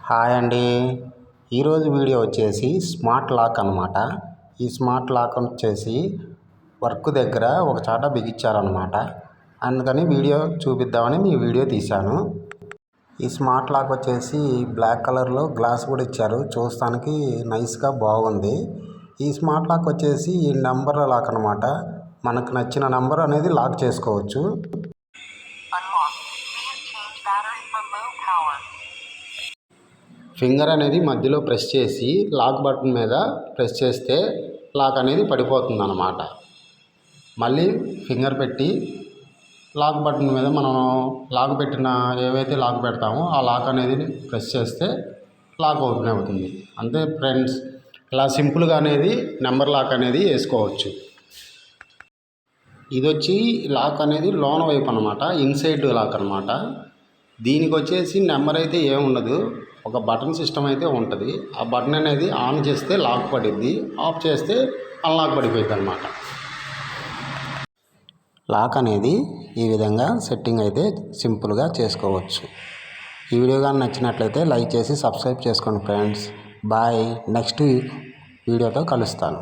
Hi అండి. ఈరోజు video వచ్చేసి స్మార్ట్ లాక్ అనమాట. ఈ స్మార్ట్ లాక్ వచ్చేసి వర్క్ దగ్గర ఒక చాట బిగించారనమాట. అందుకని వీడియో చూపిద్దామని మీ వీడియో తీశాను. ఈ స్మార్ట్ లాక్ వచ్చేసి బ్లాక్ కలర్లో గ్లాస్ కూడా ఇచ్చారు. చూస్తానికి నైస్గా బాగుంది. ఈ స్మార్ట్ లాక్ వచ్చేసి ఈ నెంబర్ లాక్ అనమాట. మనకు నచ్చిన నెంబర్ అనేది లాక్ చేసుకోవచ్చు. ఫింగర్ అనేది మధ్యలో ప్రెస్ చేసి లాక్ బటన్ మీద ప్రెస్ చేస్తే లాక్ అనేది పడిపోతుంది అన్నమాట. మళ్ళీ ఫింగర్ పెట్టి లాక్ బటన్ మీద మనం లాక్ పెట్టిన ఏవైతే లాక్ పెడతామో ఆ లాక్ అనేది ప్రెస్ చేస్తే లాక్ ఓపెన్ అవుతుంది. అంతే ఫ్రెండ్స్, ఇలా సింపుల్గా అనేది నెంబర్ లాక్ అనేది వేసుకోవచ్చు. ఇది వచ్చి లాక్ అనేది లోన వైపు అనమాట, ఇన్సైడ్ లాక్ అనమాట. దీనికి వచ్చేసి నెంబర్ అయితే ఏముండదు, ఒక బటన్ సిస్టమ్ అయితే ఉంటుంది. ఆ బటన్ అనేది ఆన్ చేస్తే లాక్ పడిద్ది, ఆఫ్ చేస్తే అన్లాక్ పడిపోయింది అనమాట. లాక్ అనేది ఈ విధంగా సెట్టింగ్ అయితే సింపుల్గా చేసుకోవచ్చు. ఈ వీడియో కానీ నచ్చినట్లయితే లైక్ చేసి సబ్స్క్రైబ్ చేసుకోండి ఫ్రెండ్స్. బాయ్. నెక్స్ట్ వీడియోతో కలుస్తాను.